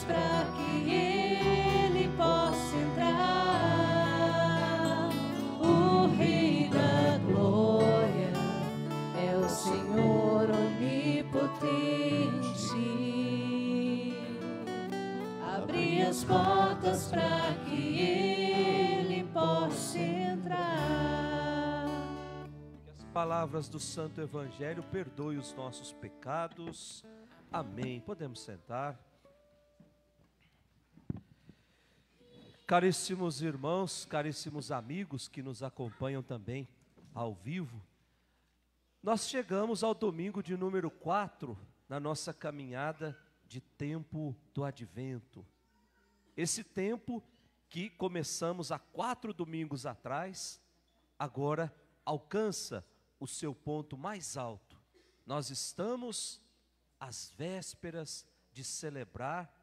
para que ele possa entrar. O Rei da Glória é o Senhor onipotente. Abre as portas para que ele possa entrar. Que as palavras do Santo Evangelho perdoem os nossos pecados. Amém. Podemos sentar. Caríssimos irmãos, caríssimos amigos que nos acompanham também ao vivo, nós chegamos ao domingo de número 4 na nossa caminhada de tempo do Advento. Esse tempo que começamos há 4 domingos atrás, agora alcança o seu ponto mais alto. Nós estamos às vésperas de celebrar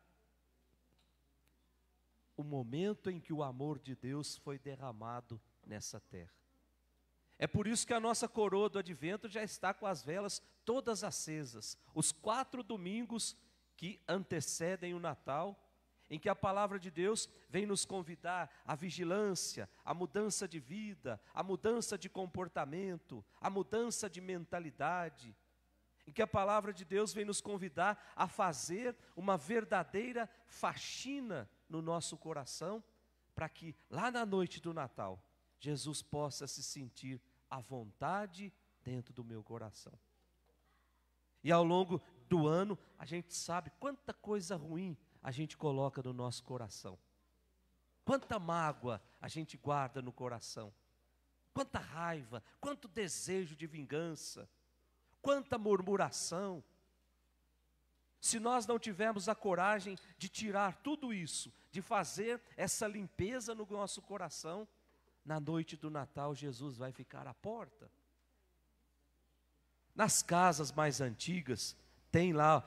o momento em que o amor de Deus foi derramado nessa terra. É por isso que a nossa coroa do Advento já está com as velas todas acesas. Os 4 domingos que antecedem o Natal, em que a palavra de Deus vem nos convidar à vigilância, à mudança de vida, à mudança de comportamento, à mudança de mentalidade, em que a palavra de Deus vem nos convidar a fazer uma verdadeira faxina no nosso coração, para que lá na noite do Natal, Jesus possa se sentir à vontade dentro do meu coração. E ao longo do ano, a gente sabe quanta coisa ruim a gente coloca no nosso coração. Quanta mágoa a gente guarda no coração. Quanta raiva, quanto desejo de vingança, quanta murmuração. Se nós não tivermos a coragem de tirar tudo isso, de fazer essa limpeza no nosso coração, na noite do Natal Jesus vai ficar à porta. Nas casas mais antigas, tem lá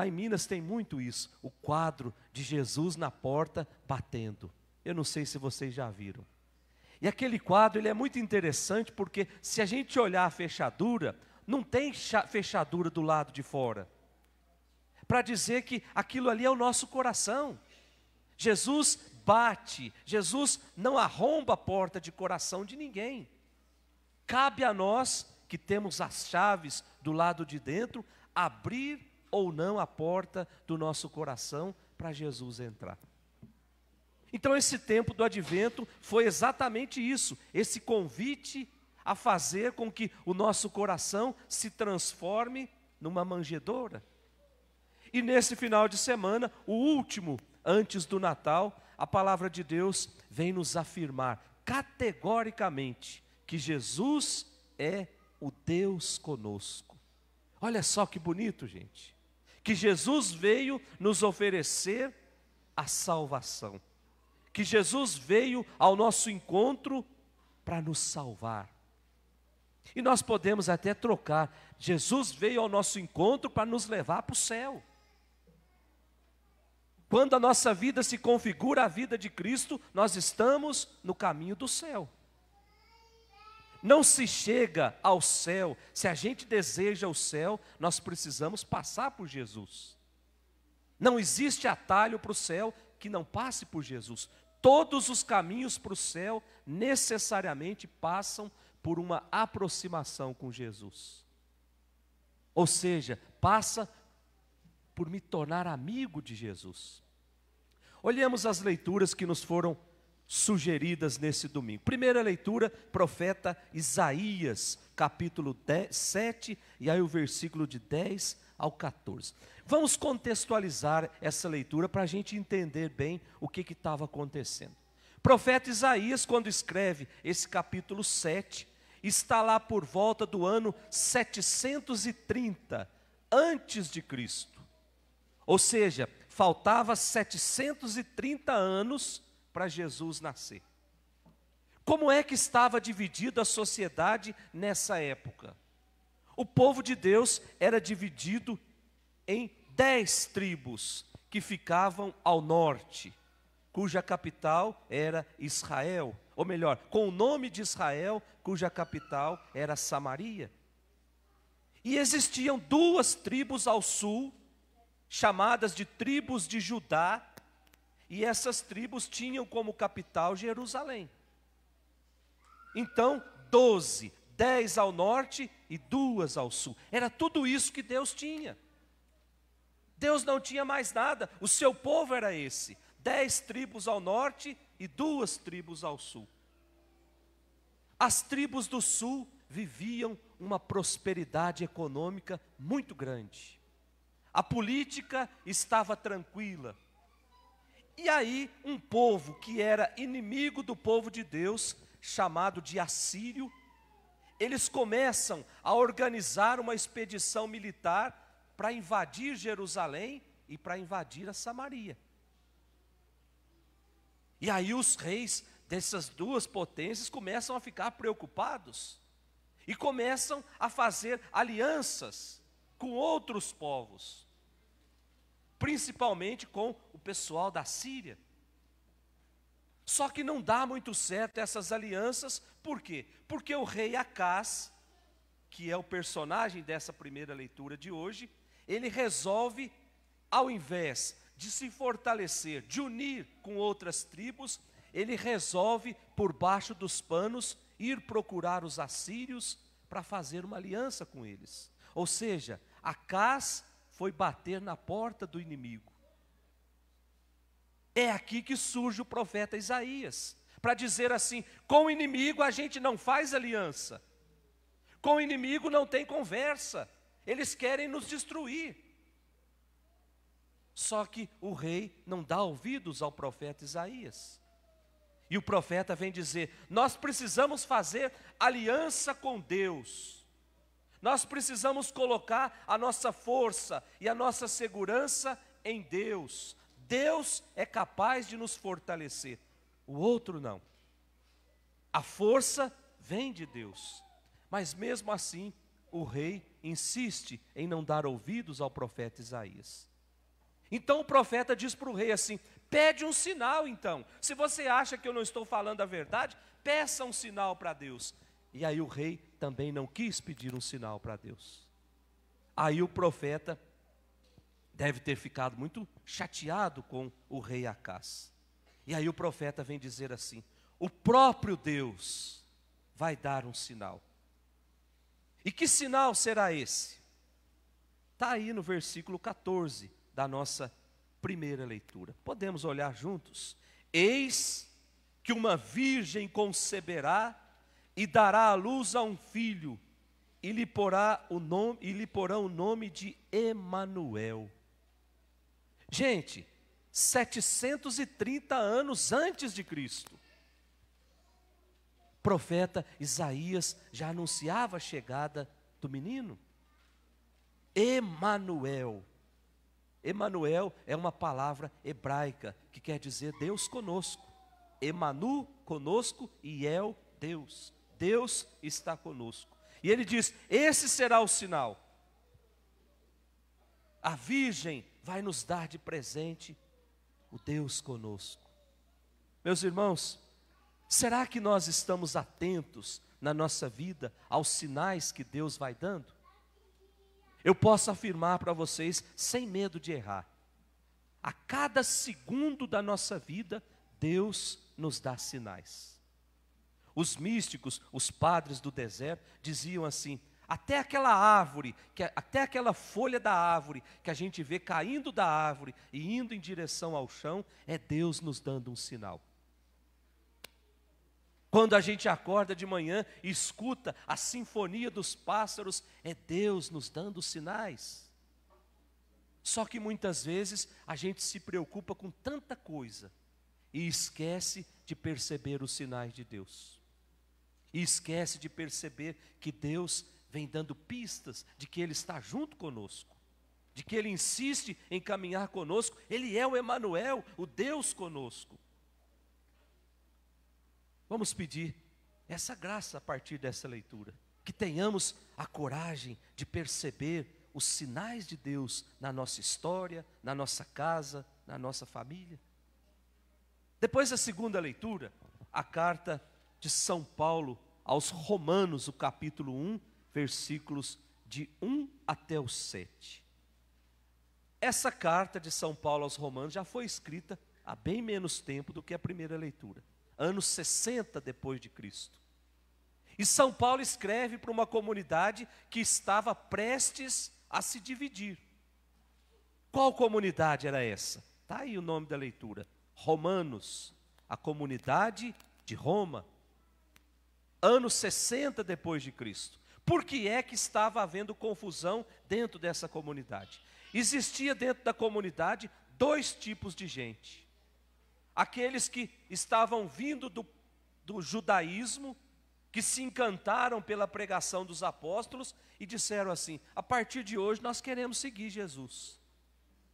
em Minas tem muito isso, o quadro de Jesus na porta batendo. Eu não sei se vocês já viram. E aquele quadro, ele é muito interessante, porque se a gente olhar a fechadura, não tem fechadura do lado de fora, para dizer que aquilo ali é o nosso coração. Jesus bate, Jesus não arromba a porta de coração de ninguém. Cabe a nós, que temos as chaves do lado de dentro, abrir ou não a porta do nosso coração para Jesus entrar. Então esse tempo do Advento foi exatamente isso, esse convite a fazer com que o nosso coração se transforme numa manjedoura. E nesse final de semana, o último antes do Natal, a palavra de Deus vem nos afirmar categoricamente que Jesus é o Deus conosco. Olha só que bonito, gente. Que Jesus veio nos oferecer a salvação. Que Jesus veio ao nosso encontro para nos salvar. E nós podemos até trocar. Jesus veio ao nosso encontro para nos levar para o céu. Quando a nossa vida se configura a vida de Cristo, nós estamos no caminho do céu. Não se chega ao céu, se a gente deseja o céu, nós precisamos passar por Jesus. Não existe atalho para o céu que não passe por Jesus. Todos os caminhos para o céu necessariamente passam por uma aproximação com Jesus. Ou seja, passa por me tornar amigo de Jesus. Olhemos as leituras que nos foram sugeridas nesse domingo. Primeira leitura, profeta Isaías, capítulo 7, e aí o versículo de 10 ao 14. Vamos contextualizar essa leitura para a gente entender bem o que estava acontecendo. Profeta Isaías, quando escreve esse capítulo 7, está lá por volta do ano 730 antes de Cristo. Ou seja, faltava 730 anos para Jesus nascer. Como é que estava dividida a sociedade nessa época? O povo de Deus era dividido em 10 tribos que ficavam ao norte, cuja capital era Israel, ou melhor, com o nome de Israel, cuja capital era Samaria. E existiam 2 tribos ao sul, chamadas de tribos de Judá, e essas tribos tinham como capital Jerusalém. Então, 12, 10 ao norte e 2 ao sul. Era tudo isso que Deus tinha. Deus não tinha mais nada, o seu povo era esse: 10 tribos ao norte e 2 tribos ao sul. As tribos do sul viviam uma prosperidade econômica muito grande. A política estava tranquila. E aí, um povo que era inimigo do povo de Deus, chamado de assírio, eles começam a organizar uma expedição militar para invadir Jerusalém e para invadir a Samaria. E aí os reis dessas duas potências começam a ficar preocupados e começam a fazer alianças com outros povos, principalmente com o pessoal da Síria. Só que não dá muito certo essas alianças, por quê? Porque o rei Acás, que é o personagem dessa primeira leitura de hoje, ele resolve, ao invés de se fortalecer, de unir com outras tribos, ele resolve, por baixo dos panos, ir procurar os assírios para fazer uma aliança com eles. Ou seja, Acás foi bater na porta do inimigo. É aqui que surge o profeta Isaías, para dizer assim: com o inimigo a gente não faz aliança, com o inimigo não tem conversa, eles querem nos destruir. Só que o rei não dá ouvidos ao profeta Isaías. E o profeta vem dizer: nós precisamos fazer aliança com Deus. Nós precisamos colocar a nossa força e a nossa segurança em Deus. Deus é capaz de nos fortalecer, o outro não. A força vem de Deus. Mas mesmo assim, o rei insiste em não dar ouvidos ao profeta Isaías. Então o profeta diz para o rei assim: pede um sinal então. Se você acha que eu não estou falando a verdade, peça um sinal para Deus. E aí o rei também não quis pedir um sinal para Deus. Aí o profeta deve ter ficado muito chateado com o rei Acás. E aí o profeta vem dizer assim: o próprio Deus vai dar um sinal. E que sinal será esse? Está aí no versículo 14 da nossa primeira leitura. Podemos olhar juntos? Eis que uma virgem conceberá e dará à luz a um filho, e lhe porão o nome de Emanuel. Gente, 730 anos antes de Cristo, o profeta Isaías já anunciava a chegada do menino. Emanuel. Emanuel é uma palavra hebraica que quer dizer Deus conosco. Emanu, conosco, e El, Deus. Deus está conosco. E ele diz: esse será o sinal. A virgem vai nos dar de presente o Deus conosco. Meus irmãos, será que nós estamos atentos na nossa vida aos sinais que Deus vai dando? Eu posso afirmar para vocês, sem medo de errar, a cada segundo da nossa vida, Deus nos dá sinais. Os místicos, os padres do deserto, diziam assim: até aquela árvore, até aquela folha da árvore que a gente vê caindo da árvore e indo em direção ao chão, é Deus nos dando um sinal. Quando a gente acorda de manhã e escuta a sinfonia dos pássaros, é Deus nos dando sinais. Só que muitas vezes a gente se preocupa com tanta coisa e esquece de perceber os sinais de Deus. E esquece de perceber que Deus vem dando pistas de que Ele está junto conosco, de que Ele insiste em caminhar conosco. Ele é o Emanuel, o Deus conosco. Vamos pedir essa graça a partir dessa leitura, que tenhamos a coragem de perceber os sinais de Deus na nossa história, na nossa casa, na nossa família. Depois da segunda leitura, a carta de São Paulo aos Romanos, o capítulo 1, versículos de 1 até o 7. Essa carta de São Paulo aos Romanos já foi escrita há bem menos tempo do que a primeira leitura, anos 60 depois de Cristo. E São Paulo escreve para uma comunidade que estava prestes a se dividir. Qual comunidade era essa? Está aí o nome da leitura: Romanos, a comunidade de Roma, anos 60 depois de Cristo. Por que é que estava havendo confusão dentro dessa comunidade? Existia dentro da comunidade dois tipos de gente: aqueles que estavam vindo do judaísmo, que se encantaram pela pregação dos apóstolos e disseram assim: a partir de hoje nós queremos seguir Jesus.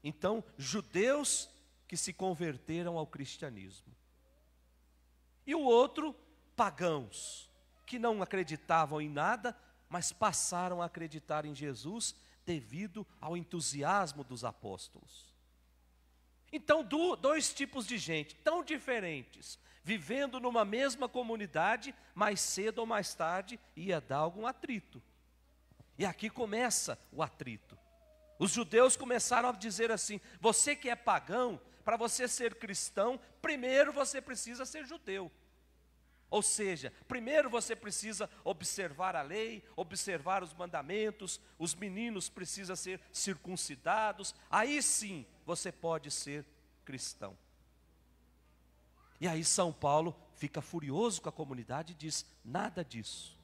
Então, judeus que se converteram ao cristianismo. E o outro, pagãos, que não acreditavam em nada, mas passaram a acreditar em Jesus devido ao entusiasmo dos apóstolos. Então, dois tipos de gente tão diferentes, vivendo numa mesma comunidade, mais cedo ou mais tarde ia dar algum atrito. E aqui começa o atrito. Os judeus começaram a dizer assim: você que é pagão, para você ser cristão, primeiro você precisa ser judeu. Ou seja, primeiro você precisa observar a lei, observar os mandamentos, os meninos precisam ser circuncidados, aí sim você pode ser cristão. E aí São Paulo fica furioso com a comunidade e diz: nada disso.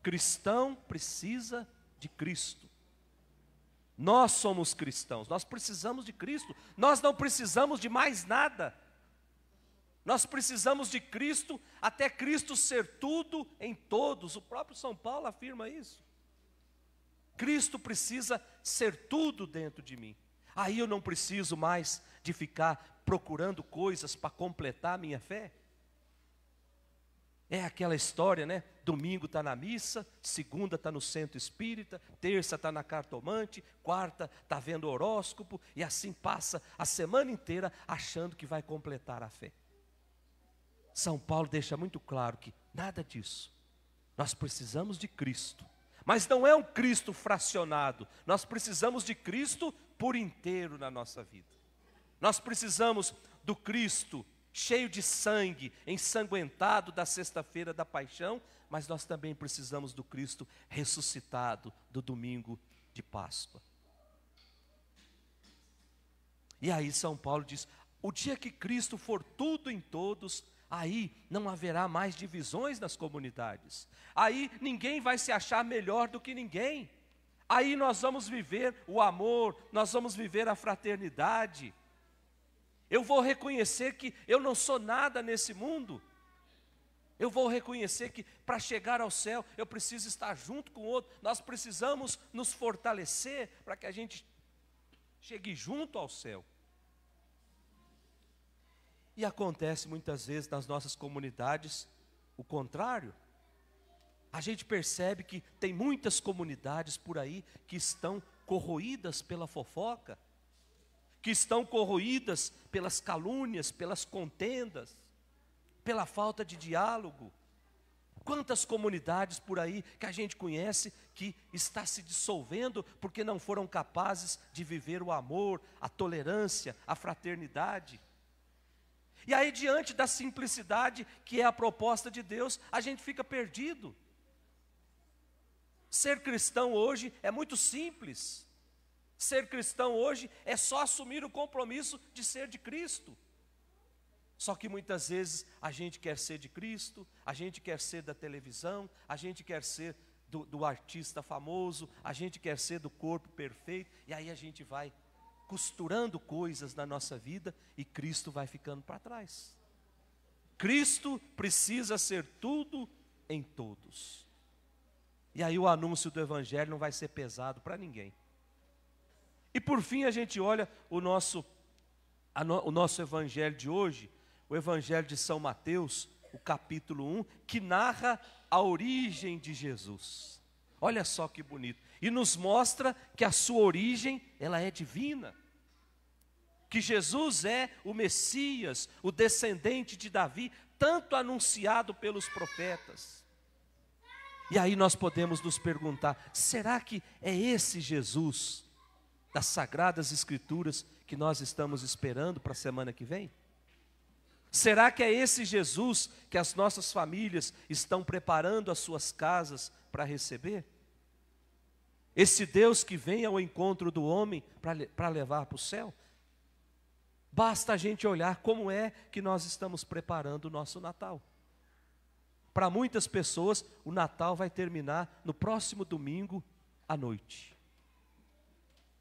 Cristão precisa de Cristo. Nós somos cristãos, nós precisamos de Cristo, nós não precisamos de mais nada. Nós precisamos de Cristo até Cristo ser tudo em todos. O próprio São Paulo afirma isso. Cristo precisa ser tudo dentro de mim. Aí eu não preciso mais de ficar procurando coisas para completar a minha fé. É aquela história, né? Domingo está na missa, segunda está no centro espírita, terça está na cartomante, quarta está vendo horóscopo, e assim passa a semana inteira achando que vai completar a fé. São Paulo deixa muito claro que nada disso. Nós precisamos de Cristo, mas não é um Cristo fracionado. Nós precisamos de Cristo por inteiro na nossa vida. Nós precisamos do Cristo cheio de sangue, ensanguentado da sexta-feira da paixão, mas nós também precisamos do Cristo ressuscitado do domingo de Páscoa. E aí São Paulo diz: o dia que Cristo for tudo em todos, aí não haverá mais divisões nas comunidades. Aí ninguém vai se achar melhor do que ninguém. Aí nós vamos viver o amor, nós vamos viver a fraternidade. Eu vou reconhecer que eu não sou nada nesse mundo. Eu vou reconhecer que para chegar ao céu eu preciso estar junto com o outro. Nós precisamos nos fortalecer para que a gente chegue junto ao céu. E acontece muitas vezes nas nossas comunidades o contrário. A gente percebe que tem muitas comunidades por aí que estão corroídas pela fofoca, que estão corroídas pelas calúnias, pelas contendas, pela falta de diálogo. Quantas comunidades por aí que a gente conhece que está se dissolvendo porque não foram capazes de viver o amor, a tolerância, a fraternidade. E aí, diante da simplicidade que é a proposta de Deus, a gente fica perdido. Ser cristão hoje é muito simples. Ser cristão hoje é só assumir o compromisso de ser de Cristo. Só que muitas vezes a gente quer ser de Cristo, a gente quer ser da televisão, a gente quer ser do artista famoso, a gente quer ser do corpo perfeito, e aí a gente vai costurando coisas na nossa vida e Cristo vai ficando para trás. Cristo precisa ser tudo em todos. E aí o anúncio do Evangelho não vai ser pesado para ninguém. E por fim a gente olha o nosso Evangelho de hoje, o Evangelho de São Mateus, o capítulo 1, que narra a origem de Jesus. Olha só que bonito. E nos mostra que a sua origem, ela é divina. Que Jesus é o Messias, o descendente de Davi, tanto anunciado pelos profetas. E aí nós podemos nos perguntar: será que é esse Jesus das Sagradas Escrituras que nós estamos esperando para a semana que vem? Será que é esse Jesus que as nossas famílias estão preparando as suas casas para receber? Esse Deus que vem ao encontro do homem para levar para o céu? Basta a gente olhar como é que nós estamos preparando o nosso Natal. Para muitas pessoas, o Natal vai terminar no próximo domingo à noite.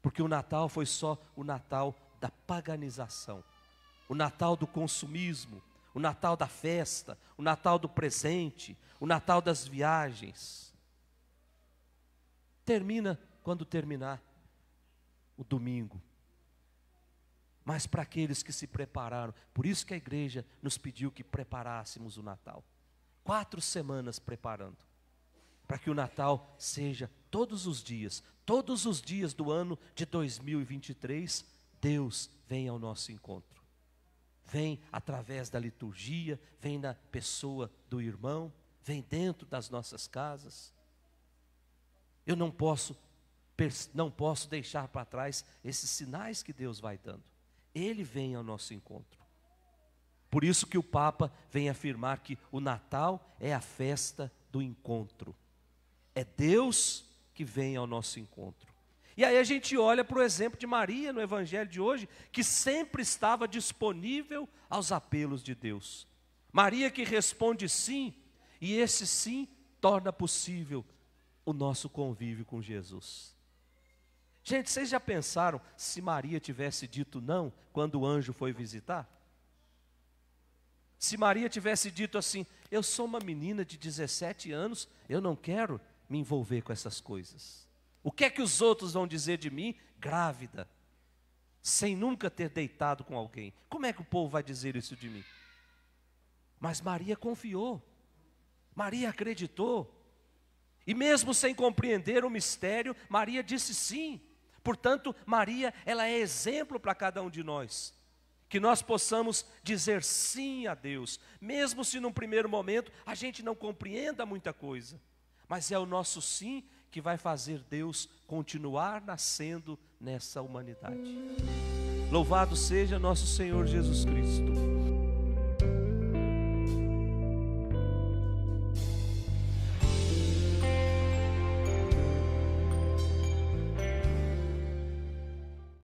Porque o Natal foi só o Natal da paganização, o Natal do consumismo, o Natal da festa, o Natal do presente, o Natal das viagens. Termina quando terminar o domingo. Mas para aqueles que se prepararam, por isso que a igreja nos pediu que preparássemos o Natal. 4 semanas preparando, para que o Natal seja todos os dias do ano de 2023, Deus vem ao nosso encontro. Vem através da liturgia, vem na pessoa do irmão, vem dentro das nossas casas. Eu não posso deixar para trás esses sinais que Deus vai dando. Ele vem ao nosso encontro. Por isso que o Papa vem afirmar que o Natal é a festa do encontro. É Deus que vem ao nosso encontro. E aí a gente olha para o exemplo de Maria no Evangelho de hoje, que sempre estava disponível aos apelos de Deus. Maria que responde sim, e esse sim torna possível o nosso convívio com Jesus. Gente, vocês já pensaram se Maria tivesse dito não quando o anjo foi visitar? Se Maria tivesse dito assim, eu sou uma menina de 17 anos, eu não quero me envolver com essas coisas. O que é que os outros vão dizer de mim, grávida, sem nunca ter deitado com alguém? Como é que o povo vai dizer isso de mim? Mas Maria confiou, Maria acreditou, e mesmo sem compreender o mistério, Maria disse sim. Portanto, Maria, ela é exemplo para cada um de nós. Que nós possamos dizer sim a Deus, mesmo se num primeiro momento a gente não compreenda muita coisa. Mas é o nosso sim que vai fazer Deus continuar nascendo nessa humanidade. Louvado seja nosso Senhor Jesus Cristo.